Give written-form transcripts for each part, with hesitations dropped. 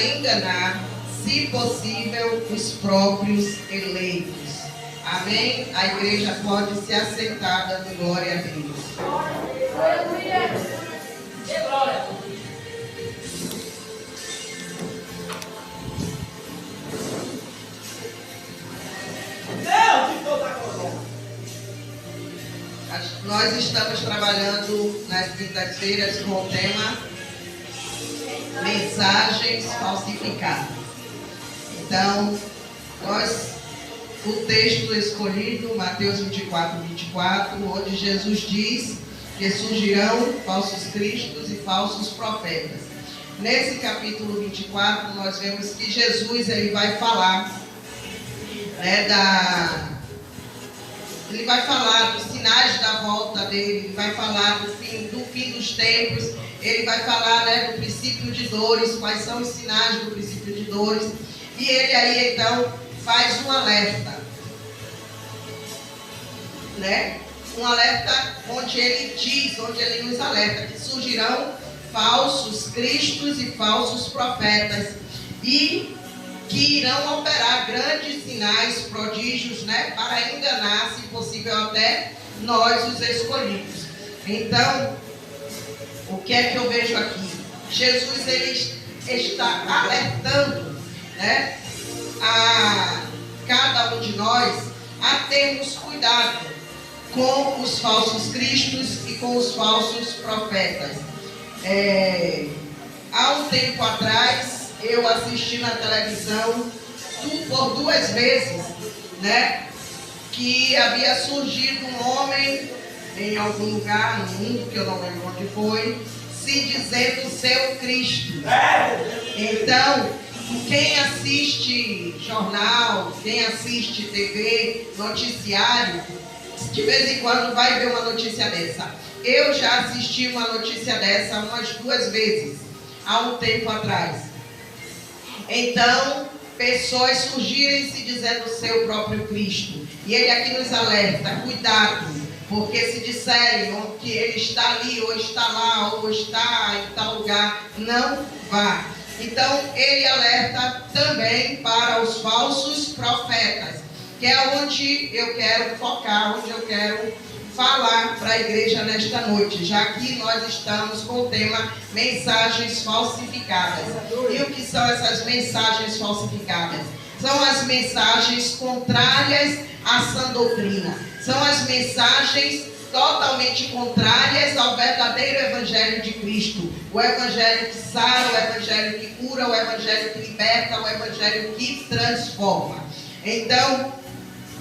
enganar, se possível, os próprios eleitos. Amém? A igreja pode ser aceitada de glória a Deus. Nós estamos trabalhando nas quintas-feiras com o tema mensagens falsificadas. Então, o texto escolhido, Mateus 24, 24, onde Jesus diz que surgirão falsos cristos e falsos profetas. Nesse capítulo 24, nós vemos que Jesus ele vai falar, ele vai falar dos sinais da volta dele, ele vai falar do fim dos tempos, ele vai falar do princípio de dores, quais são os sinais do princípio de dores, e ele aí então faz um alerta, um alerta onde ele nos alerta que surgirão falsos cristos e falsos profetas, e que irão operar grandes sinais, prodígios, para enganar, se possível, até nós, os escolhidos. Então, o que é que eu vejo aqui? Jesus, ele está alertando, a cada um de nós a termos cuidado com os falsos cristos e com os falsos profetas. Há um tempo atrás, eu assisti na televisão por 2 vezes, que havia surgido um homem em algum lugar no mundo, que eu não lembro onde foi, se dizendo ser o Cristo. Então, quem assiste jornal, quem assiste TV, noticiário, de vez em quando vai ver uma notícia dessa. Eu já assisti uma notícia dessa umas 2 vezes, há um tempo atrás. Então, pessoas surgirem se dizendo ser o próprio Cristo. E ele aqui nos alerta, cuidado, porque se disserem que ele está ali, ou está lá, ou está em tal lugar, não vá. Então, ele alerta também para os falsos profetas, que é onde eu quero focar, onde eu quero falar para a igreja nesta noite, já que nós estamos com o tema mensagens falsificadas. E o que são essas mensagens falsificadas? São as mensagens contrárias à sã doutrina. São as mensagens totalmente contrárias ao verdadeiro evangelho de Cristo. O evangelho que sara, o evangelho que cura, o evangelho que liberta, o evangelho que transforma. Então,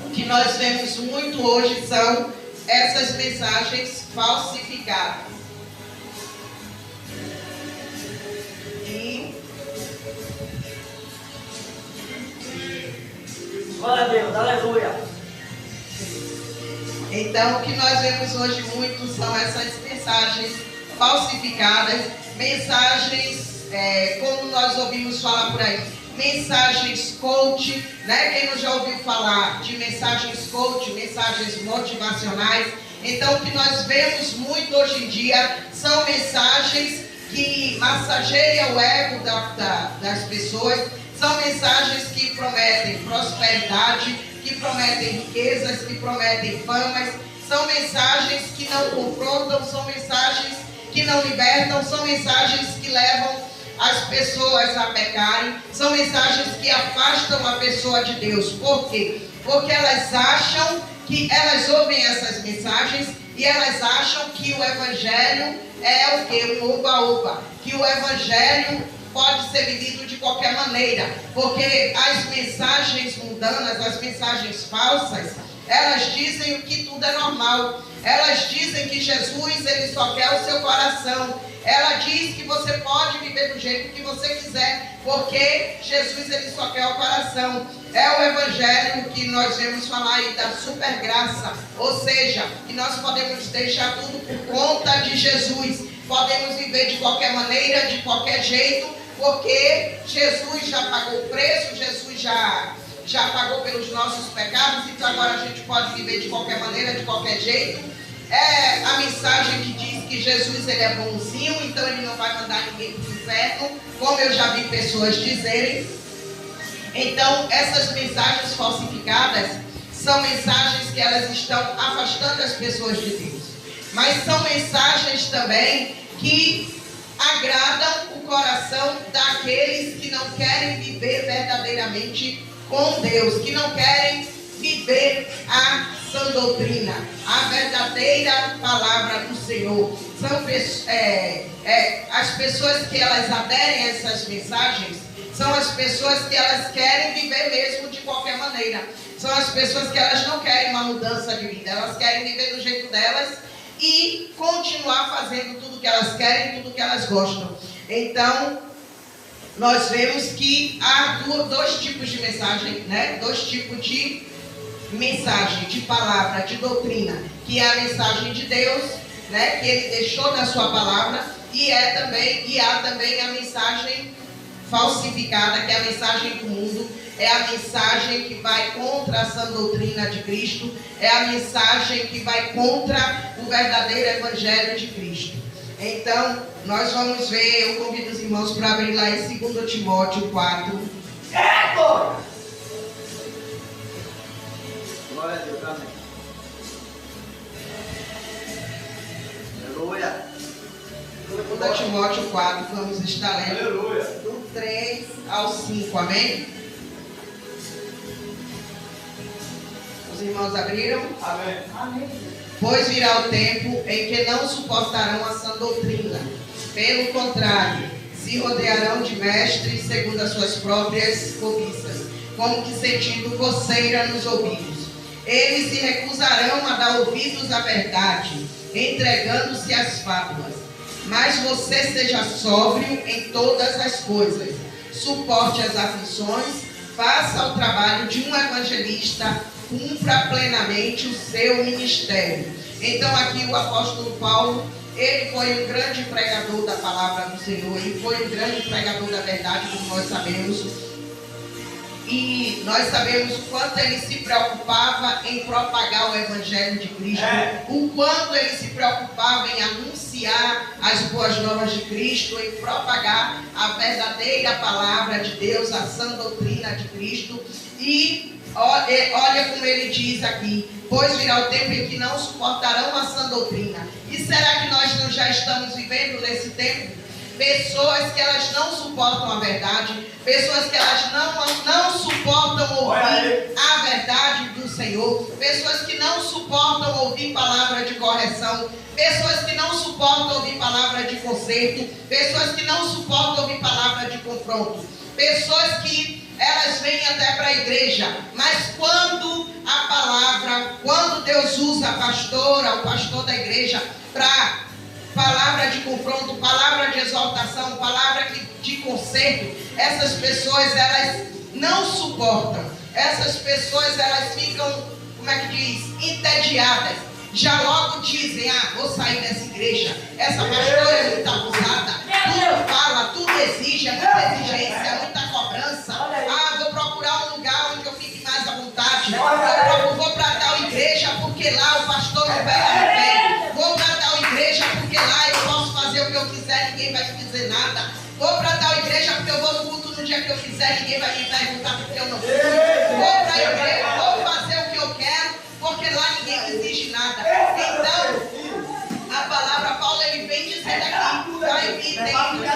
o que nós vemos muito hoje são essas mensagens falsificadas. Glória a Deus, aleluia. Então, o que nós vemos hoje muito são essas mensagens falsificadas, mensagens, como nós ouvimos falar por aí, mensagens coach, Quem não já ouviu falar de mensagens coach, mensagens motivacionais? Então, o que nós vemos muito hoje em dia são mensagens que massageiam o ego das pessoas, são mensagens que prometem prosperidade, que prometem riquezas, que prometem famas, são mensagens que não confrontam, são mensagens que não libertam, são mensagens que levam as pessoas a pecarem, são mensagens que afastam a pessoa de Deus. Por quê? Porque elas acham que elas ouvem essas mensagens e elas acham que o evangelho é o quê? Um oba-oba, que o evangelho pode ser vivido de qualquer maneira, porque as mensagens mundanas, as mensagens falsas, elas dizem que tudo é normal, elas dizem que Jesus ele só quer o seu coração, ela diz que você pode viver do jeito que você quiser, porque Jesus ele só quer o coração. É o evangelho que nós vemos falar aí da super graça, ou seja, que nós podemos deixar tudo por conta de Jesus, podemos viver de qualquer maneira, de qualquer jeito, porque Jesus já pagou o preço, Jesus já pagou pelos nossos pecados, então agora a gente pode viver de qualquer maneira, de qualquer jeito. É a mensagem que diz que Jesus ele é bonzinho, então ele não vai mandar ninguém para o inferno, como eu já vi pessoas dizerem. Então, essas mensagens falsificadas são mensagens que elas estão afastando as pessoas de Deus. Mas são mensagens também que agradam o coração daqueles que não querem viver verdadeiramente com Deus, que não querem viver a sã doutrina, a verdadeira palavra do Senhor. São as pessoas que elas aderem a essas mensagens, são as pessoas que elas querem viver mesmo de qualquer maneira. São as pessoas que elas não querem uma mudança de vida, elas querem viver do jeito delas e continuar fazendo tudo que elas querem, tudo que elas gostam. Então, nós vemos que há dois tipos de mensagem, né? Dois tipos de mensagem, de palavra, de doutrina, que é a mensagem de Deus, né? Que Ele deixou na sua palavra, e há também a mensagem falsificada, que é a mensagem do mundo, é a mensagem que vai contra a sã doutrina de Cristo, é a mensagem que vai contra o verdadeiro evangelho de Cristo. Então, nós vamos ver, eu convido os irmãos para abrir lá em 2 Timóteo 4. Glória a Deus, amém. Aleluia. 2 Timóteo 4, vamos estar lendo Aleluia. do 3 ao 5, amém? Os irmãos abriram? Amém. Amém. Pois virá o tempo em que não suportarão a sã doutrina. Pelo contrário, se rodearão de mestres segundo as suas próprias cobiças, como que sentindo coceira nos ouvidos. Eles se recusarão a dar ouvidos à verdade, entregando-se às fábulas. Mas você seja sóbrio em todas as coisas, suporte as aflições, faça o trabalho de um evangelista, cumpra plenamente o seu ministério. Então aqui o apóstolo Paulo, ele foi um grande pregador da palavra do Senhor, ele foi um grande pregador da verdade, como nós sabemos. E nós sabemos o quanto ele se preocupava em propagar o evangelho de Cristo, o quanto ele se preocupava em anunciar as boas novas de Cristo, em propagar a verdadeira palavra de Deus, a sã doutrina de Cristo. E olha como ele diz aqui: pois virá o tempo em que não suportarão a sã doutrina. E será que nós não já estamos vivendo nesse tempo? Pessoas que elas não suportam a verdade, pessoas que elas não suportam ouvir a verdade do Senhor, pessoas que não suportam ouvir palavra de correção, pessoas que não suportam ouvir palavra de conserto, pessoas que não suportam ouvir palavra de confronto, pessoas que elas vêm até para a igreja, mas quando a palavra, quando Deus usa a pastora, o pastor da igreja para palavra de confronto, palavra de exaltação, palavra de conserto, essas pessoas elas não suportam. Essas pessoas elas ficam, como é que diz, entediadas. Já logo dizem: vou sair dessa igreja, essa pastora é muito abusada, tudo fala, tudo exige, é muita exigência, muita cobrança. Vou procurar um lugar onde eu fique mais à vontade. Vou para tal igreja porque lá o pastor não pega no pé. Vou para tal igreja porque lá eu posso fazer o que eu quiser, ninguém vai me dizer nada. Vou para tal igreja porque eu vou no culto no dia que eu quiser, ninguém vai me perguntar porque eu não fui. Vou para a igreja, vou fazer o que eu quero, porque lá ninguém me exige nada. Então, a palavra Paulo ele vem dizendo aqui: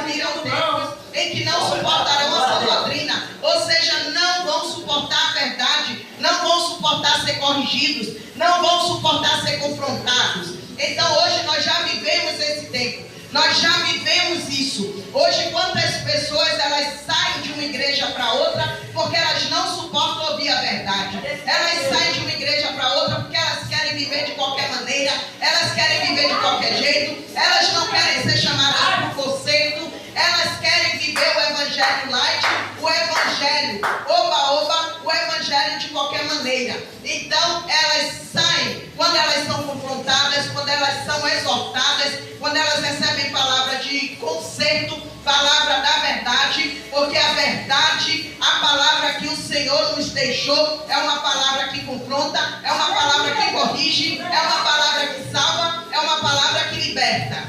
virão tempos em que não suportarão a sã doutrina, ou seja, não vão suportar a verdade, não vão suportar ser corrigidos, não vão suportar ser confrontados. Então hoje nós já vivemos esse tempo, nós já vivemos isso. Hoje quantas pessoas elas saem de uma igreja para outra porque elas não suportam ouvir a verdade. Elas saem de uma igreja para outra porque elas querem viver de qualquer maneira, elas querem viver de qualquer jeito, elas não querem ser chamadas para o conceito, elas querem viver o evangelho light, o evangelho oba-oba, o evangelho de qualquer maneira. Então elas saem quando elas são confrontadas, quando elas são exortadas, quando elas recebem palavra de conserto, palavra da verdade, porque a verdade, a palavra que o Senhor nos deixou, é uma palavra que confronta, é uma palavra que corrige, é uma palavra que salva, é uma palavra que liberta.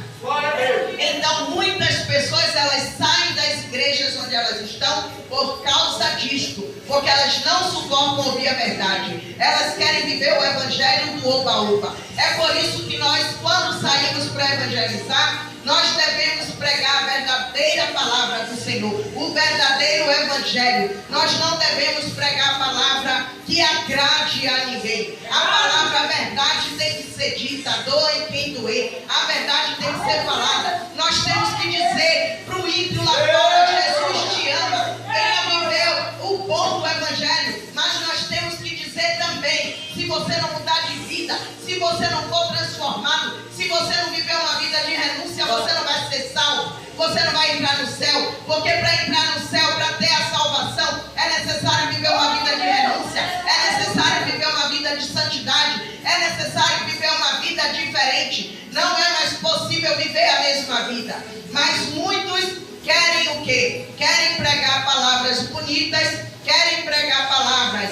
estão por causa disto, porque elas não suportam ouvir a verdade. Elas querem viver o evangelho do oba-oba. É por isso que nós, quando saímos para evangelizar, nós devemos pregar a verdadeira palavra do Senhor, o verdadeiro evangelho. Nós não devemos pregar a palavra que agrade a ninguém. A palavra, a verdade tem que ser dita, doe quem doer. A verdade tem que ser falada. Nós temos que dizer para o ímpio lá fora: Jesus te ama, venha viver o bom do evangelho. Mas nós temos que dizer também: se você não mudar de vida, se você não for transformado, se você não viver uma vida de renúncia, você não vai ser salvo, você não vai entrar no céu. Porque para entrar no céu, para ter a salvação, é necessário viver uma vida de renúncia, é necessário viver uma vida de santidade, é necessário viver uma vida diferente. Não é mais possível viver a mesma vida. Mas muitos querem o quê? Querem pregar palavras bonitas, querem pregar palavras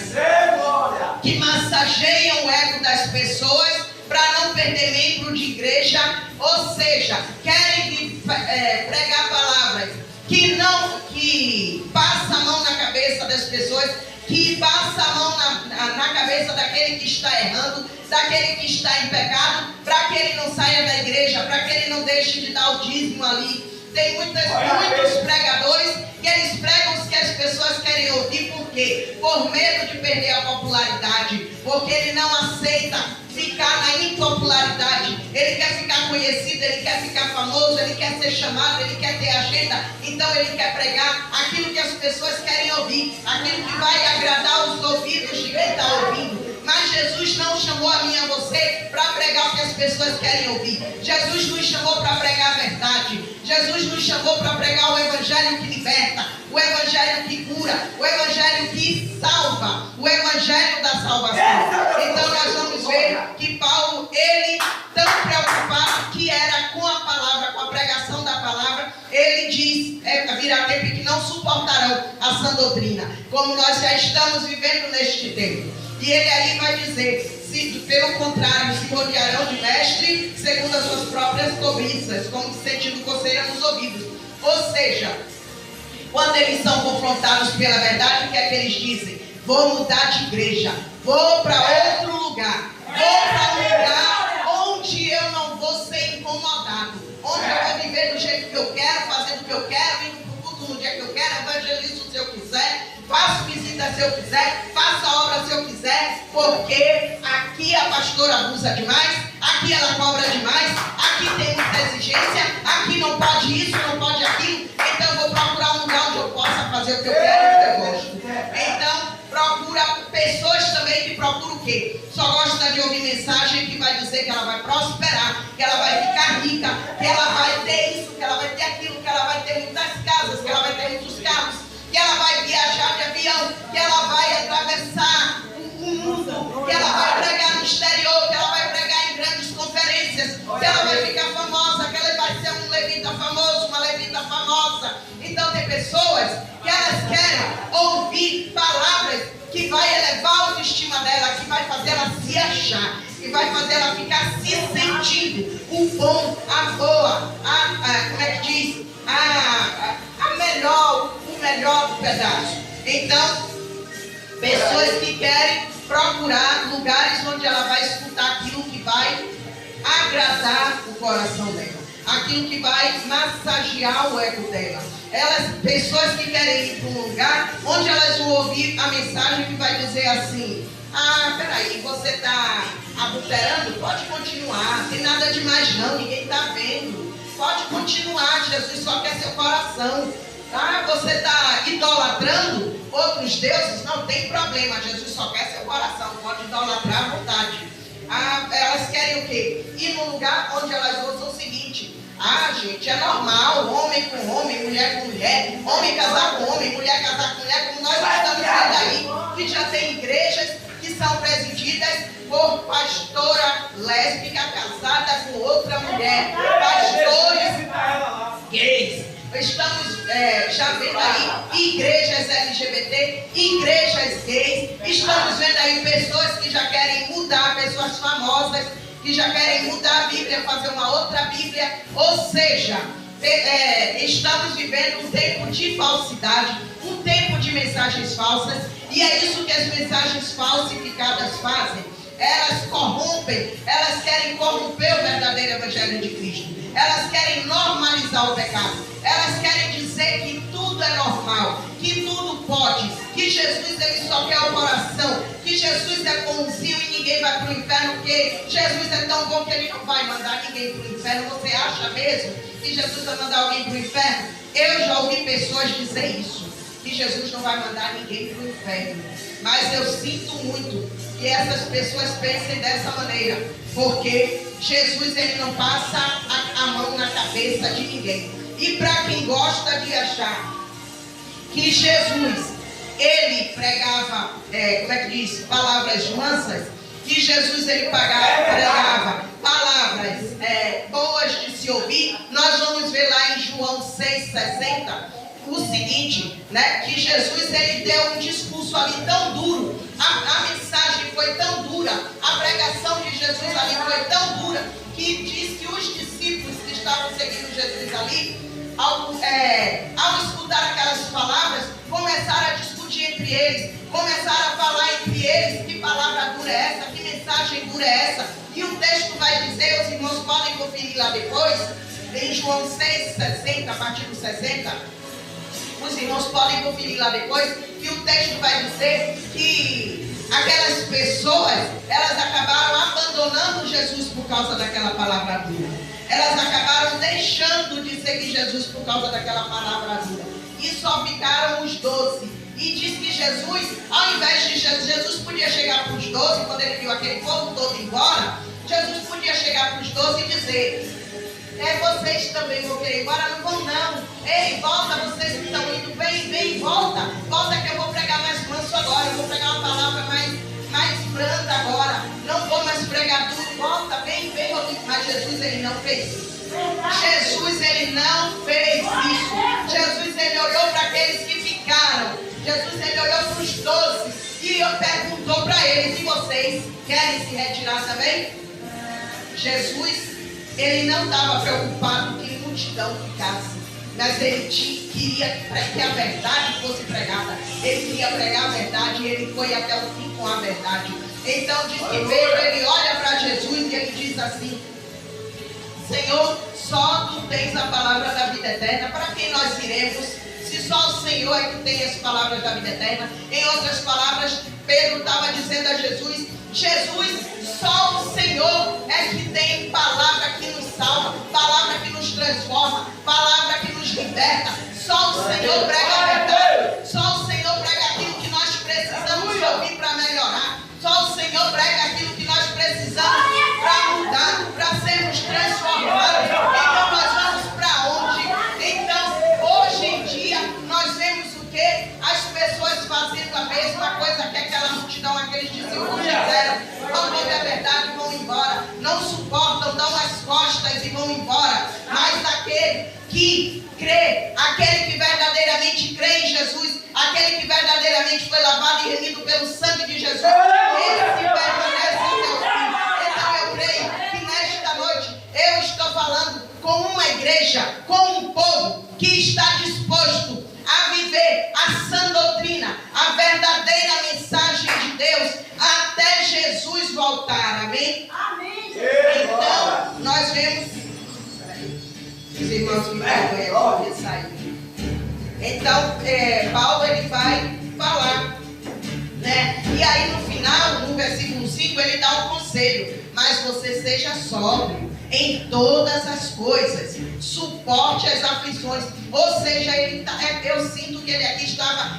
que massageiam o ego das pessoas para não perder membro de igreja. Ou seja, querem pregar palavras que passa a mão na cabeça das pessoas, que passa a mão na cabeça daquele que está errando, daquele que está em pecado, para que ele não saia da igreja, para que ele não deixe de dar o dízimo ali. Tem muitos pregadores que eles pregam os que as pessoas querem ouvir. Por quê? Por medo de perder a popularidade, porque ele não aceita ficar na impopularidade. Ele quer ficar conhecido, ele quer ficar famoso, ele quer ser chamado, ele quer ter agenda. Então ele quer pregar aquilo que as pessoas querem ouvir, aquilo que vai agradar os ouvidos de quem está ouvindo. Mas Jesus não chamou a mim e a você para pregar o que as pessoas querem ouvir. Jesus nos chamou para pregar a verdade. Jesus nos chamou para pregar o evangelho que liberta, o evangelho que cura, o evangelho que salva, o evangelho da salvação. Então nós vamos ver que Paulo, ele tão preocupado que era com a palavra, com a pregação da palavra, ele diz, virá tempo que não suportarão a sã doutrina, como nós já estamos vivendo neste tempo. E ele aí vai dizer: se pelo contrário se rodearão de mestre segundo as suas próprias cobiças, como sentindo coceira nos ouvidos. Ou seja, quando eles são confrontados pela verdade, o que é que eles dizem? Vou mudar de igreja, vou para outro lugar, vou para um lugar onde eu não vou ser incomodado, onde eu vou viver do jeito que eu quero, fazendo o que eu quero, indo para o culto no dia que eu quero, evangelizo se eu quiser, faço visita se eu quiser, faço a obra se eu quiser, porque aqui a pastora abusa demais, aqui ela cobra demais, aqui tem muita exigência, aqui não pode isso, não pode aquilo, então eu vou procurar um lugar onde eu possa fazer o que eu quero e o que eu gosto. Então, procura pessoas também que procuram o quê? Só gosta de ouvir mensagem que vai dizer que ela vai prosperar, que ela vai ficar rica, que ela vai ter isso, que ela vai ter aquilo, que ela vai ter muitas casas, que ela vai ter muitos carros, que ela vai viajar de avião, que ela vai atravessar o mundo, que ela vai pregar no exterior, que ela vai pregar em grandes conferências, que ela vai ficar famosa, que ela vai ser um levita famoso, uma levita famosa. Então tem pessoas que elas querem ouvir palavras que vai elevar a autoestima dela, que vai fazer ela se achar, que vai fazer ela ficar se sentindo o bom, a boa, como é que diz? O melhor do pedaço. Então, pessoas que querem procurar lugares onde ela vai escutar aquilo que vai agradar o coração dela, aquilo que vai massagear o ego dela. Pessoas que querem ir para um lugar onde elas vão ouvir a mensagem que vai dizer assim: peraí, você está adulterando? Pode continuar, não tem nada demais não, ninguém está vendo. Pode continuar, Jesus só quer seu coração. Você está idolatrando outros deuses? Não tem problema, Jesus só quer seu coração, pode idolatrar à vontade. Elas querem o quê? Ir num lugar onde elas ouçam o seguinte: gente, é normal, homem com homem, mulher com mulher, homem casar com homem, mulher casar com mulher, como nós estamos vendo aí, que já tem igrejas que são presididas por pastora lésbica casada com outra mulher, pastores gays. Estamos já vendo aí igrejas LGBT, igrejas gays, estamos vendo aí pessoas que já querem mudar, pessoas famosas que já querem mudar a Bíblia, fazer uma outra Bíblia. Ou seja, estamos vivendo um tempo de falsidade, um tempo de mensagens falsas, e é isso que as mensagens falsificadas fazem. Elas corrompem, elas querem corromper o verdadeiro evangelho de Cristo. Elas querem normalizar o pecado. Elas querem dizer que tudo é normal, que tudo pode, que Jesus ele só quer o coração, que Jesus é bonzinho e ninguém vai para o inferno, porque Jesus é tão bom que ele não vai mandar ninguém para o inferno. Você acha mesmo que Jesus vai mandar alguém para o inferno? Eu já ouvi pessoas dizer isso, que Jesus não vai mandar ninguém para o inferno. Mas eu sinto muito que essas pessoas pensem dessa maneira, porque Jesus ele não passa a mão na cabeça de ninguém. E para quem gosta de achar que Jesus ele pregava, palavras mansas, que Jesus ele pregava palavras boas de se ouvir, nós vamos ver lá em João 6,60 o seguinte, né, que Jesus ele deu um discurso ali tão duro, a mensagem foi tão dura, a pregação de Jesus ali foi tão dura, que diz que os discípulos que estavam seguindo Jesus ali, ao escutar aquelas palavras, começaram a discutir entre eles, começaram a falar entre eles: que palavra dura é essa, que mensagem dura é essa? E o texto vai dizer, os irmãos podem conferir lá depois, em João 6,60, a partir do 60, os irmãos podem conferir lá depois, que o texto vai dizer que aquelas pessoas, elas acabaram abandonando Jesus por causa daquela palavra dura. Elas acabaram deixando de seguir Jesus por causa daquela palavra dura. E só ficaram os 12. E diz que Jesus, ao invés de Jesus podia chegar para os 12, quando ele viu aquele povo todo embora, Jesus podia chegar para os 12 e dizer: vocês também vão querer ir embora? Não vão não. Ei, volta, vocês que estão indo, vem, volta. Volta que eu vou pregar mais manso agora. Eu vou pregar uma palavra mais branda agora. Não vou mais pregar tudo. Volta, vem. Mas Jesus, ele não fez isso. Jesus, ele não fez isso. Jesus, ele olhou para aqueles que ficaram. Jesus, ele olhou para os 12 e perguntou para eles: e vocês querem se retirar também? Jesus, ele não estava preocupado que multidão ficasse, mas ele queria que a verdade fosse pregada. Ele queria pregar a verdade e ele foi até o fim com a verdade. Então diz que Pedro, ele olha para Jesus e ele diz assim: Senhor, só tu tens a palavra da vida eterna. Para quem nós iremos, se só o Senhor é que tem as palavras da vida eterna? Em outras palavras, Pedro estava dizendo a Jesus: Jesus, só o Senhor é que tem palavra que nos salva, palavra que nos transforma, palavra que nos liberta. Só o Senhor prega a verdade. Só o Senhor prega aquilo que nós precisamos ouvir para melhorar. Só o Senhor prega aquilo que nós precisamos para mudar, para sermos transformados. Então nós vamos para onde? Então, hoje em dia, nós vemos o quê? As pessoas fazendo a mesma coisa que aquela multidão, aqueles discípulos fizeram. Vão ouvir a verdade e vão embora. Não suportam, dão as costas e vão embora. Mas aquele que crê, aquele que verdadeiramente crê em Jesus, aquele que verdadeiramente foi lavado e remido pelo sangue de Jesus, esse permanece em Deus. Então eu creio que nesta noite eu estou falando com uma igreja, com um povo que está disposto a viver a sã doutrina, a verdadeira mensagem de Deus, até Jesus voltar. Amém? Amém. Então, nós vemos... Os irmãos me perdoam, eu sair. Então, Paulo, ele vai falar, né? E aí, no final, no versículo 5, ele dá um conselho: mas você seja sóbrio em todas as coisas, suporte as aflições. Ou seja, eu sinto que ele aqui estava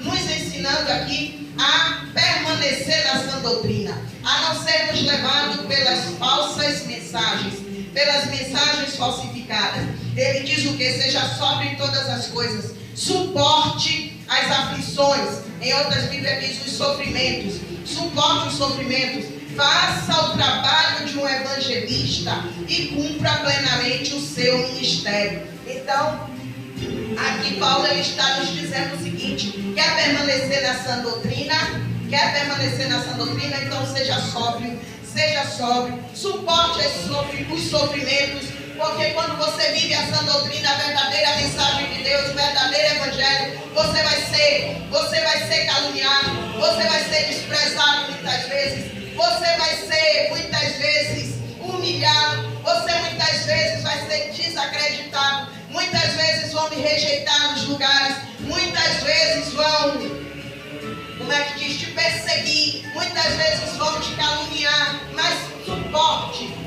nos ensinando aqui a permanecer na sã doutrina, a não sermos levados pelas falsas mensagens, pelas mensagens falsificadas. Ele diz o que? Seja sóbrio em todas as coisas, suporte as aflições. Em outras Bíblias diz os sofrimentos, suporte os sofrimentos, faça o trabalho de um evangelista e cumpra plenamente o seu ministério. Então, aqui Paulo ele está nos dizendo o seguinte: quer permanecer na sã doutrina? Quer permanecer na sã doutrina? Então seja sóbrio, suporte os sofrimentos, Porque quando você vive essa doutrina, a verdadeira mensagem de Deus, o verdadeiro evangelho, você vai ser caluniado, você vai ser desprezado muitas vezes, você vai ser muitas vezes humilhado, você muitas vezes vai ser desacreditado, muitas vezes vão me rejeitar nos lugares, muitas vezes vão, como é que diz, te perseguir, muitas vezes vão te caluniar, mas suporte.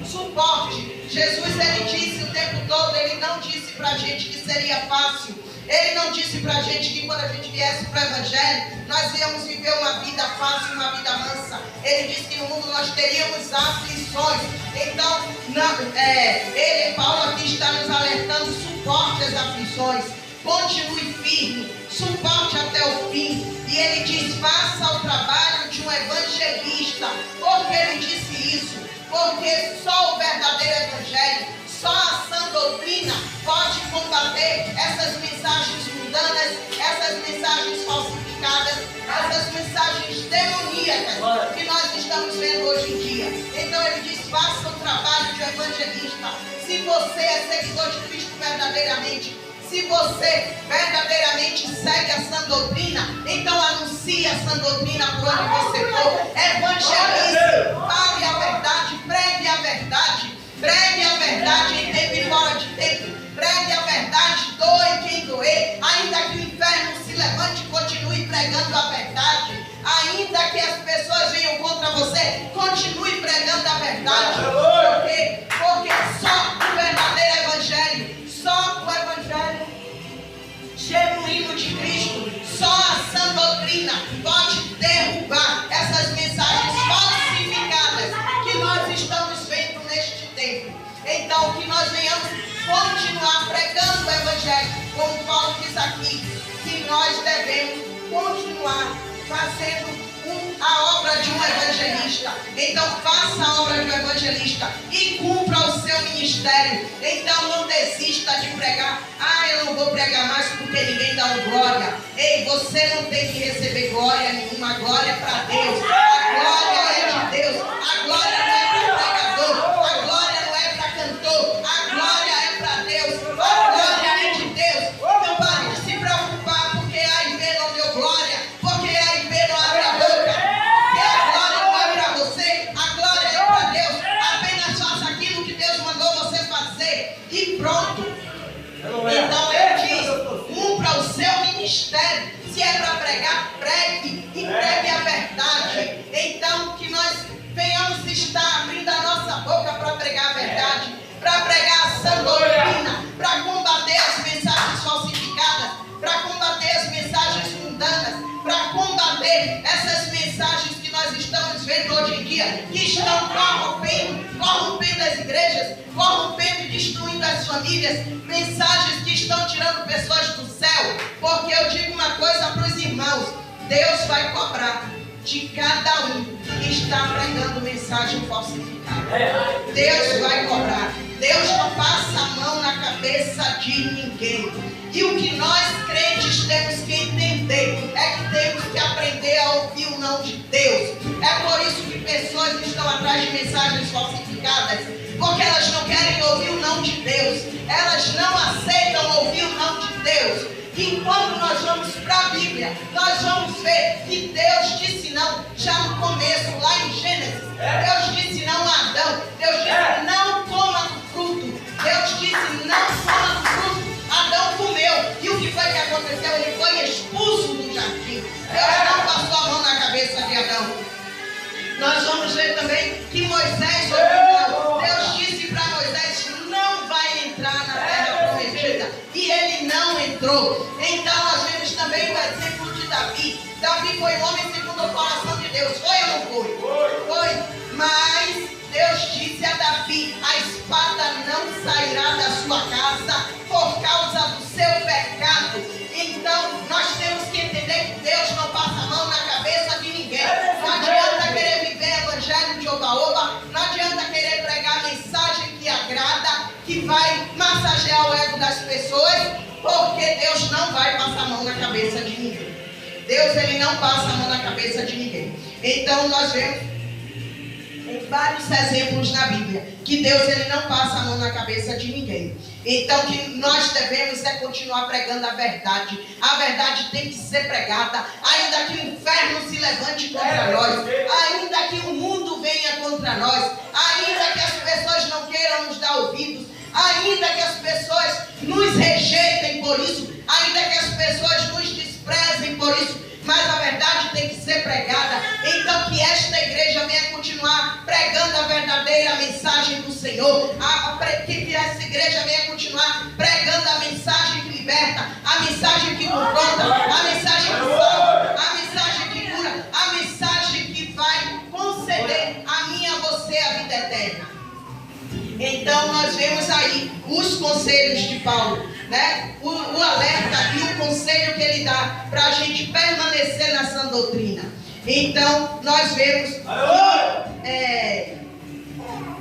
Jesus, ele disse o tempo todo, ele não disse pra gente que seria fácil, ele não disse pra gente que quando a gente viesse pro evangelho, nós íamos viver uma vida fácil, uma vida mansa. Ele disse que no mundo nós teríamos aflições. Então, Paulo aqui está nos alertando, suporte as aflições, continue firme, suporte até o fim. E ele diz, faça o trabalho de um evangelista. Por que ele disse isso? Porque só o verdadeiro evangelho, só a sã doutrina pode combater essas mensagens mundanas, essas mensagens falsificadas, essas mensagens demoníacas que nós estamos vendo hoje em dia. Então ele diz, faça o trabalho de um evangelista. Se você é seguidor de Cristo verdadeiramente, se você verdadeiramente segue a sã doutrina, então anuncie a sã doutrina por onde você for. Evangelize, fale a verdade, pregue a verdade em tempo e fora de tempo. Pregue a verdade, doe quem doer. Ainda que o inferno se levante, continue pregando a verdade. Ainda que as pessoas venham contra você, continue pregando a verdade. Porque só o verdadeiro evangelho, só o evangelho genuíno de Cristo, só a sã doutrina pode derrubar essas mensagens falsificadas que nós estamos vendo neste tempo. Então, que nós venhamos continuar pregando o evangelho, como Paulo diz aqui, que nós devemos continuar fazendo a obra de um evangelista. Então faça a obra de um evangelista e cumpra o seu ministério. Então não desista de pregar. Eu não vou pregar mais porque ninguém dá glória. Ei, você não tem que receber glória nenhuma. A glória é para Deus. A glória é de Deus. A glória não é para pregador. A glória não é para cantor. A glória é para Deus. A glória é de Deus. Então pare de se preocupar porque A e B não deu glória, porque A e B não abre a boca, porque a glória não é para você, a glória é para Deus. Apenas faça aquilo que Deus mandou você fazer e pronto. Então ele diz, cumpra o seu ministério. Se é para pregar, pregue e pregue a verdade. Então que nós venhamos estar abrindo a nossa boca para pregar a verdade, para pregar a sã doutrina, para combater as mensagens falsificadas, para combater as mensagens mundanas, para combater essas mensagens que nós estamos vendo hoje em dia, que estão corrompendo as igrejas, corrompendo e destruindo as famílias, mensagens que estão tirando pessoas do céu. Porque eu digo uma coisa para os irmãos, Deus vai cobrar de cada um que está pregando mensagem falsificada. Deus vai cobrar. Deus não passa a mão na cabeça de ninguém. E o que nós crentes temos que entender é que temos que aprender a ouvir o não de Deus. É por isso que pessoas estão atrás de mensagens falsificadas, porque elas não querem ouvir o não de Deus. Elas não aceitam ouvir o não de Deus. E quando nós vamos para a Bíblia, nós vamos ver que Deus disse não já no começo, lá em Gênesis. Deus disse não a Adão. Deus disse não coma do fruto. Deus disse não coma do fruto. Adão comeu. E o que foi que aconteceu? Ele foi expulso do jardim. Deus não passou a mão na cabeça de Adão. Nós vamos ver também que Moisés ouviu. Deus disse para Moisés, não vai entrar na terra prometida. E ele não entrou. Então nós vemos também o exemplo de Davi. Davi foi um homem segundo o coração de Deus. Foi ou não foi? Foi. Mas Deus disse a Davi, a espada não sairá da sua casa por causa do seu pecado. Então nós temos que entender que Deus não passa a mão na cabeça de ninguém. Não adianta querer viver evangelho de oba-oba. Não adianta querer pregar mensagem que agrada, que vai massagear o ego das pessoas, porque Deus não vai passar a mão na cabeça de ninguém. Deus, ele não passa a mão na cabeça de ninguém. Então nós vemos um vários exemplos na Bíblia que Deus ele não passa a mão na cabeça de ninguém. Então que nós devemos é continuar pregando a verdade. A verdade tem que ser pregada, ainda que o inferno se levante contra nós, ainda que o mundo venha contra nós, ainda que as pessoas não queiram nos dar ouvidos, ainda que as pessoas nos rejeitem por isso, ainda que as pessoas nos desprezem por isso, mas a verdade tem que ser pregada. Então que esta igreja venha continuar pregando a verdadeira mensagem do Senhor, que essa igreja venha continuar pregando a mensagem que liberta, a mensagem que confronta, a mensagem que salva, a mensagem que cura, a mensagem que vai conceder a mim e a você a vida eterna. Então nós vemos aí os conselhos de Paulo, né? O alerta e o conselho que ele dá para a gente permanecer na sã doutrina. Então nós vemos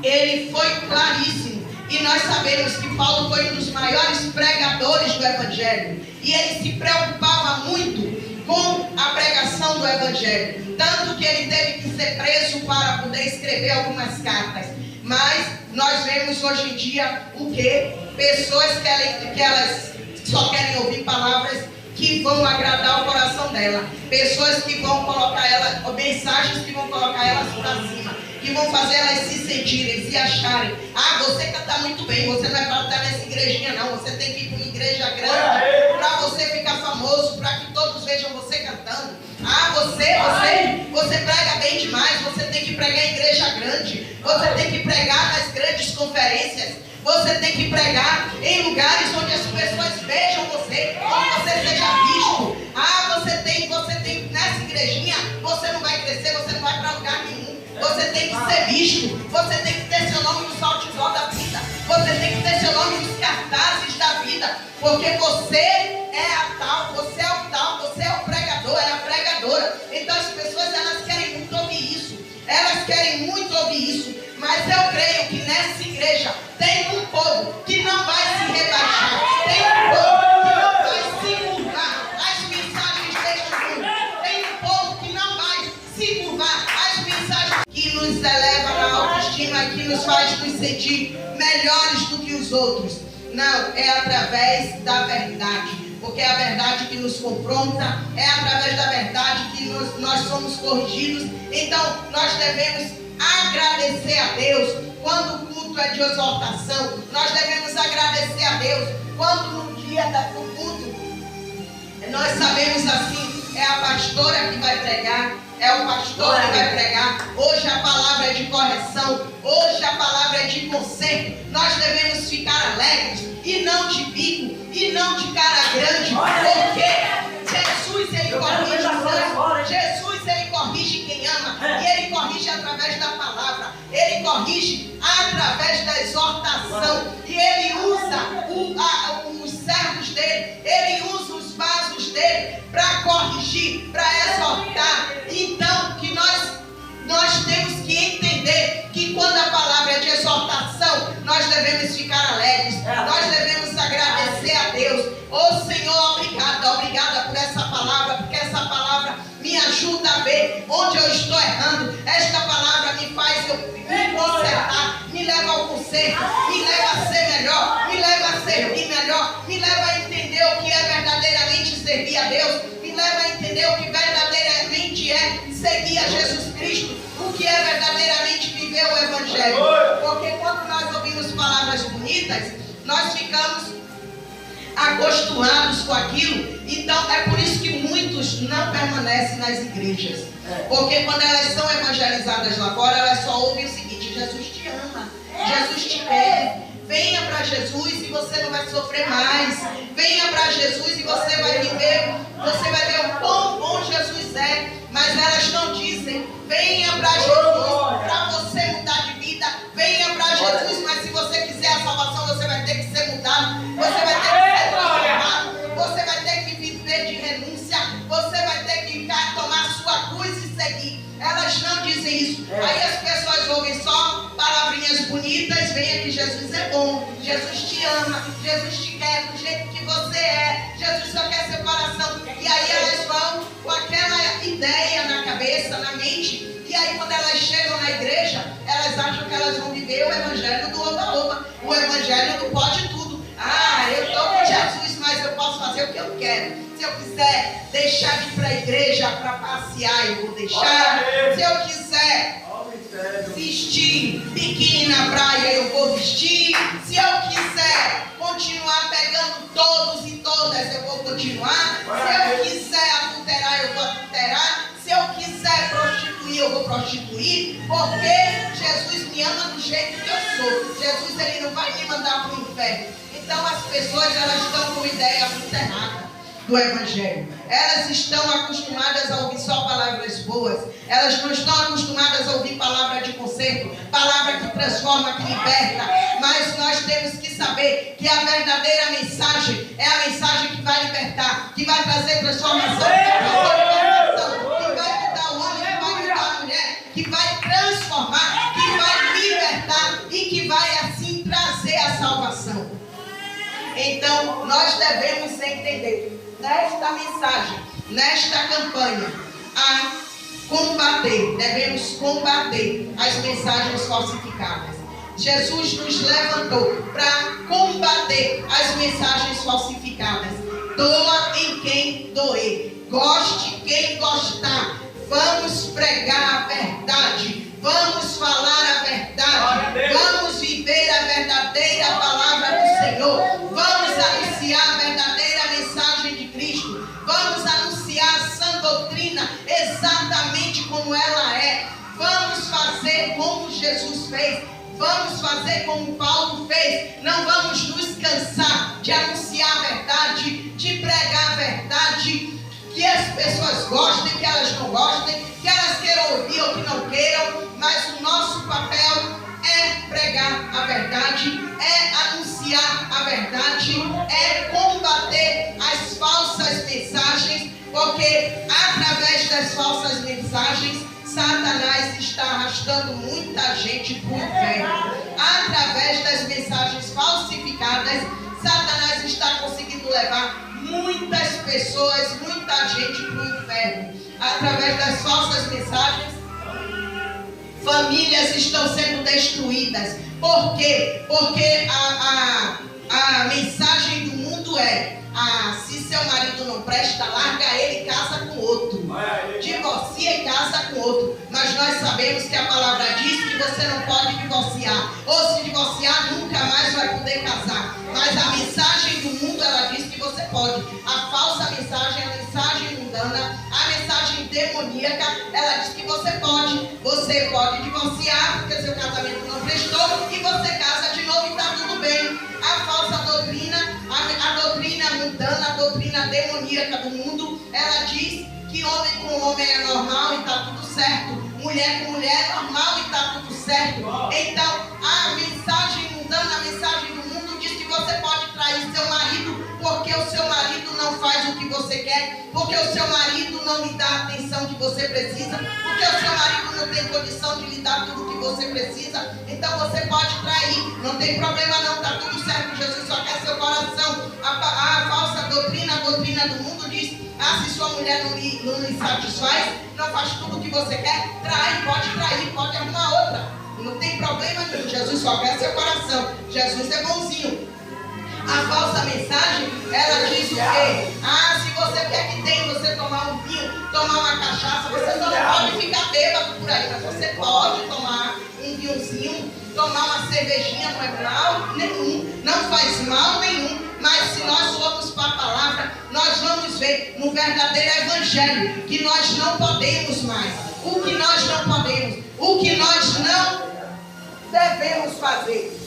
que ele foi claríssimo, e nós sabemos que Paulo foi um dos maiores pregadores do Evangelho, e ele se preocupava muito com a pregação do Evangelho, tanto que ele teve que ser preso para poder escrever algumas cartas. Mas nós vemos hoje em dia o que? Pessoas que elas só querem ouvir palavras que vão agradar o coração dela. Pessoas que vão colocar ela, mensagens que vão colocar elas para cima, que vão fazer elas se sentirem, se acharem. Você canta muito bem, você não é para estar nessa igrejinha não, você tem que ir para uma igreja grande, para você ficar famoso, para que todos vejam você cantando. Você prega bem demais, você tem que pregar em igreja grande, você tem que pregar nas grandes conferências, você tem que pregar em lugares onde as pessoas vejam você, onde você seja visto. Você tem nessa igrejinha, você não vai crescer, você não vai para lugar nenhum. Você tem que ser visto, você tem que ter seu nome nos outdoors da vida, você tem que ter seu nome nos cartazes da vida, porque você é a tal, você é o tal, você é o pregador, é a pregadora. Então as pessoas elas querem muito ouvir isso, elas querem muito ouvir isso, mas eu creio que nessa igreja tem um povo que não vai se rebaixar, tem um povo que não vai se curvar às mensagens deste mundo, tem um povo que não vai se curvar às mensagens que nos eleva na autoestima, que nos faz nos sentir melhores do que os outros. Não, é através da verdade, porque é a verdade que nos confronta, é através da verdade que nós somos corrigidos. Então nós devemos agradecer a Deus quando o culto é de exortação, nós devemos agradecer a Deus quando no dia do culto nós sabemos assim, é a pastora que vai pregar, é o pastor que vai pregar. Hoje a palavra é de correção, hoje a palavra é de conserto. Nós devemos ficar alegres e não de bico e não de cara grande, porque Jesus ele corrige, Jesus ele corrige quem ama, e ele corrige através da palavra, ele corrige através da exortação, e ele usa os servos dele, ele usa os vasos dele para corrigir, para exortar. Então que nós temos que entender que quando a palavra é de exortação, nós devemos ficar alegres, nós devemos agradecer a Deus. Senhor, obrigada por essa palavra, porque essa palavra me ajuda a ver onde eu estou errando. Esta palavra me faz me consertar, me leva ao conserto, me leva a ser melhor, me leva a servir melhor, me leva a entender o que é verdadeiramente servir a Deus, me leva a entender o que verdadeiramente é seguir a Jesus Cristo, o que é verdadeiramente viver o Evangelho. Porque quando nós ouvimos palavras bonitas, nós ficamos acostumados com aquilo. Então é por isso que muitos não permanecem nas igrejas, porque quando elas são evangelizadas lá fora, elas só ouvem o seguinte: Jesus te ama, Jesus te quer, venha para Jesus e você não vai sofrer mais, venha para Jesus e você vai ver o quão bom Jesus é. Mas elas não dizem: venha para Jesus para você mudar de vida, venha para Jesus, mas se você quiser a salvação, você vai ter que ser mudado, você vai ter que ser transformado, você vai ter que viver de renúncia, você vai ter que tomar sua cruz e seguir. Elas não dizem isso. Aí as pessoas ouvem só palavrinhas bonitas: venha que Jesus é bom, Jesus te ama, Jesus te quer do jeito que você é, Jesus só quer seu coração. E aí elas vão com aquela ideia na cabeça, na mente, e aí quando elas chegam na igreja, elas eu quiser deixar de ir para a igreja para passear, eu vou deixar. Se eu quiser vestir biquíni na praia, eu vou vestir. Se eu quiser continuar pegando todos e todas, eu vou continuar. Se eu quiser adulterar, eu vou adulterar. Se eu quiser prostituir, eu vou prostituir. Porque Jesus me ama do jeito que eu sou. Jesus, ele não vai me mandar para o inferno. Então as pessoas, elas estão com ideia muito errada do Evangelho. Elas estão acostumadas a ouvir só palavras boas. Elas não estão acostumadas a ouvir palavra de conserto, palavra que transforma, que liberta. Mas nós temos que saber que a verdadeira mensagem é a mensagem que vai libertar, que vai trazer transformação, que vai mudar o homem, que vai mudar a mulher, que vai transformar, que vai libertar e que vai assim trazer a salvação. Então, nós devemos entender nesta mensagem, nesta campanha, devemos combater as mensagens falsificadas. Jesus nos levantou para combater as mensagens falsificadas. Doa em quem doer, goste quem gostar. Vamos pregar a verdade, vamos falar a verdade, vamos viver a verdadeira palavra do Senhor, vamos anunciar a verdadeira mensagem de Cristo, vamos anunciar a sã doutrina exatamente como ela é. Vamos fazer como Jesus fez, vamos fazer como Paulo fez. Não vamos nos cansar de anunciar a verdade, de pregar a verdade. Que as pessoas gostem, que elas não gostem, que elas queiram ouvir ou que não queiram, mas o nosso papel é pregar a verdade, é anunciar a verdade, é combater as falsas mensagens, porque através das falsas mensagens, Satanás está arrastando muita gente para o inferno. Através das mensagens falsificadas, Satanás está conseguindo levar muitas pessoas, muita gente para o inferno. Através das falsas mensagens, famílias estão sendo destruídas. Por quê? Porque a mensagem do mundo é: se seu marido não presta, larga ele e casa com outro. Divorcia e casa com outro. Mas nós sabemos que a palavra diz que você não pode divorciar. Ou se divorciar, nunca mais vai poder casar. Mas a mensagem do mundo, ela diz que você pode. A falsa mensagem, a mensagem mundana, a mensagem demoníaca, ela diz que você pode. Você pode divorciar porque seu casamento não prestou e você casa de novo e está tudo bem. A falsa doutrina, a doutrina mundana, a doutrina demoníaca do mundo, ela diz que homem com homem é normal e está tudo certo. Mulher com mulher é normal e está tudo certo. Então, a mensagem mundana, a mensagem do mundo diz que você pode trair seu marido porque o seu marido não faz o que você quer, porque o seu marido não lhe dá a atenção que você precisa, porque o seu marido não tem condição de lhe dar tudo o que você precisa. Então você pode trair, não tem problema não, está tudo certo. Jesus só quer seu coração. A falsa doutrina, a doutrina do mundo diz: se sua mulher não lhe satisfaz, não faz tudo o que você quer, trair, pode arrumar outra. Não tem problema nenhum. Jesus só quer seu coração. Jesus é bonzinho. A falsa mensagem, ela diz o quê? Se você quer que tem, você tomar um vinho, tomar uma cachaça, você só não pode ficar bêbado por aí, mas você pode tomar um vinhozinho, tomar uma cervejinha, não é mal nenhum, não faz mal nenhum. Mas se nós formos para a palavra, nós vamos ver no verdadeiro evangelho que nós não podemos mais. O que nós não podemos, o que nós não devemos fazer.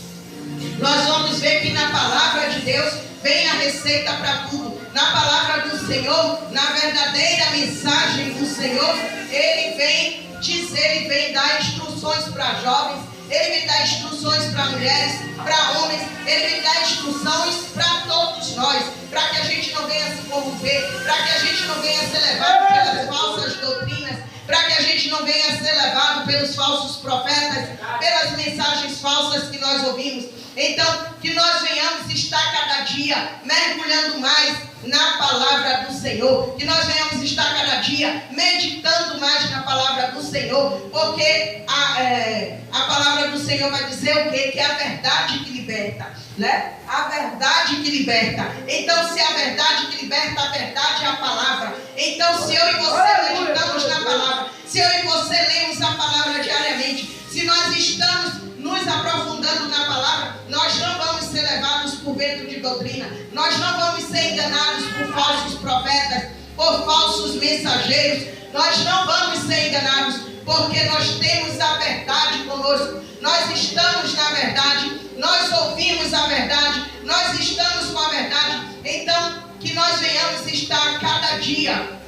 Nós vamos ver que na palavra de Deus vem a receita para tudo. Na palavra do Senhor, na verdadeira mensagem do Senhor, Ele vem dizer, Ele vem dar instruções para jovens, Ele vem dar instruções para mulheres, para homens, Ele vem dar instruções para todos nós, para que a gente não venha se corromper, para que a gente não venha ser levado pelas falsas doutrinas, para que a gente não venha ser levado pelos falsos profetas, pelas mensagens falsas que nós ouvimos. Então, que nós venhamos estar cada dia mergulhando mais na palavra do Senhor, que nós venhamos estar cada dia meditando mais na palavra do Senhor. Senhor, porque a palavra do Senhor vai dizer o quê? Que é a verdade que liberta, né? A verdade que liberta. Então, se a verdade que liberta, a verdade é a palavra. Então, se eu e você meditamos na palavra, se eu e você lemos a palavra diariamente, se nós estamos nos aprofundando na palavra, nós não vamos ser levados por vento de doutrina, nós não vamos ser enganados por falsos profetas, por falsos mensageiros, nós não vamos ser enganados, porque nós temos a verdade conosco, nós estamos na verdade, nós ouvimos a verdade, nós estamos com a verdade. Então, que nós venhamos estar cada dia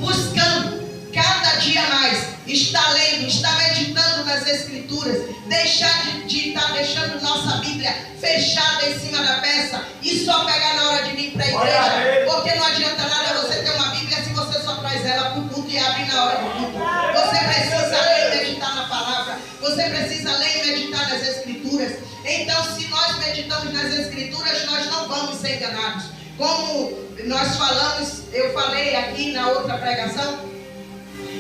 buscando, cada dia mais, estar lendo, estar meditando nas Escrituras, deixar de estar deixando nossa Bíblia fechada em cima da peça e só pegar na hora de vir para a igreja, porque não adianta nada você ter uma Bíblia se você só traz ela para o culto e abre na hora do culto. Você precisa ler e meditar na palavra, você precisa ler e meditar nas Escrituras. Então, se nós meditamos nas Escrituras, nós não vamos ser enganados. Como nós falamos, eu falei aqui na outra pregação,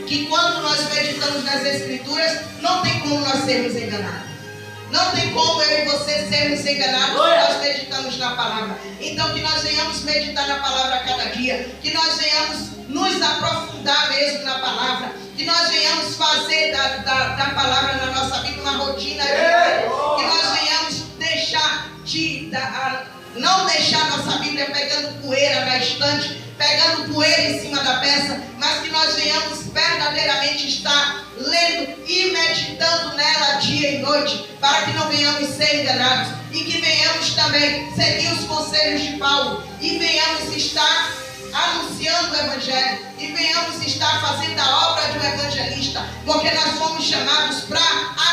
que quando nós meditamos nas Escrituras, não tem como nós sermos enganados. Não tem como eu e você sermos enganados se nós meditamos na palavra. Então, que nós venhamos meditar na palavra a cada dia, que nós venhamos nos aprofundar mesmo na palavra, que nós venhamos fazer da palavra na nossa vida uma rotina diária, que nós venhamos não deixar nossa Bíblia pegando poeira na estante, pegando poeira em cima da peça, mas que nós venhamos verdadeiramente estar lendo e meditando nela dia e noite, para que não venhamos ser enganados e que venhamos também seguir os conselhos de Paulo e venhamos estar anunciando o Evangelho e venhamos estar fazendo a obra de um evangelista, porque nós fomos chamados para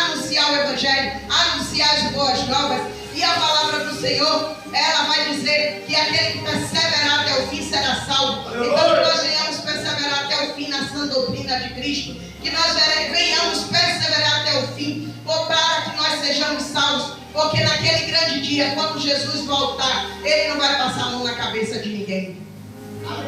anunciar o Evangelho, anunciar as boas novas. E a palavra do Senhor, ela vai dizer que aquele que perseverar até o fim será salvo. Então, que nós venhamos perseverar até o fim na sã doutrina de Cristo, que nós venhamos perseverar até o fim, para que nós sejamos salvos, porque naquele grande dia, quando Jesus voltar, Ele não vai passar a mão na cabeça de ninguém.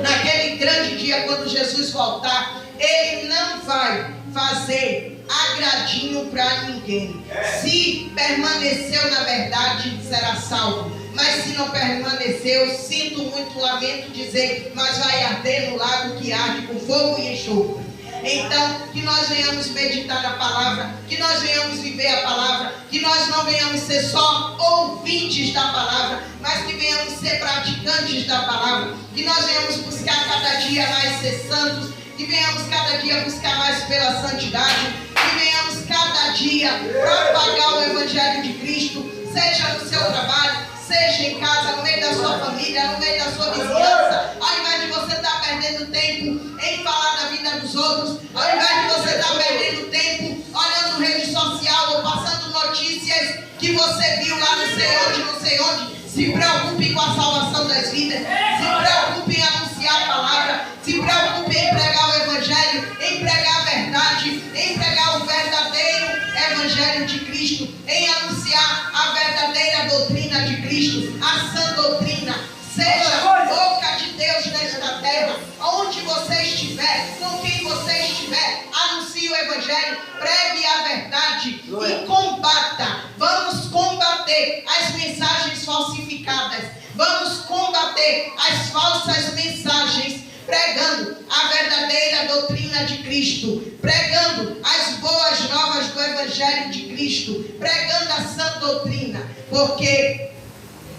Naquele grande dia, quando Jesus voltar, Ele não vai fazer agradinho para ninguém. Se permaneceu na verdade, será salvo. Mas se não permaneceu, sinto muito, lamento dizer, mas vai arder no lago que arde com fogo e enxofre. Então, que nós venhamos meditar na palavra, que nós venhamos viver a palavra, que nós não venhamos ser só ouvintes da palavra, mas que venhamos ser praticantes da palavra, que nós venhamos buscar cada dia mais ser santos, que venhamos cada dia buscar mais pela santidade, que venhamos cada dia propagar o Evangelho de Cristo, seja no seu trabalho, seja em casa, no meio da sua família, no meio da sua vizinhança. Ao invés de você estar perdendo tempo em falar da vida dos outros, ao invés de você estar perdendo tempo olhando rede social ou passando notícias que você viu lá não sei onde, se preocupe com a salvação das vidas, se preocupe em anunciar a palavra, se preocupe em pregar o Evangelho, em pregar a verdade, em pregar o verdadeiro Evangelho de Cristo, em anunciar a verdadeira doutrina de Cristo, a sã doutrina. Seja boca de Deus nesta terra, onde você estiver, com quem você estiver, anuncie o Evangelho, pregue a verdade e combata. Vamos combater as mensagens falsificadas, vamos combater as falsas mensagens, pregando a verdadeira doutrina de Cristo, pregando as boas novas do Evangelho de Cristo, pregando a sã doutrina, porque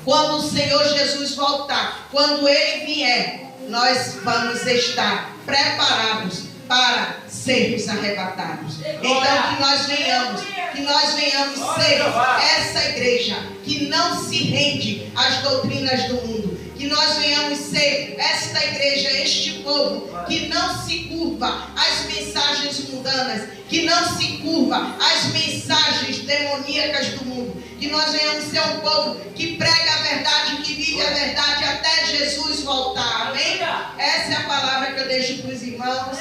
quando o Senhor Jesus voltar, quando Ele vier, nós vamos estar preparados para sermos arrebatados. Então que nós venhamos ser essa igreja que não se rende às doutrinas do mundo, que nós venhamos ser esta igreja, este povo que não se curva às mensagens mundanas, que não se curva às mensagens demoníacas do mundo, que nós venhamos ser um povo que prega a verdade, que vive a verdade até Jesus voltar. Amém? Essa é a palavra que eu deixo para os irmãos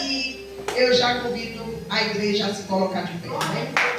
e eu já convido a igreja a se colocar de pé. Amém?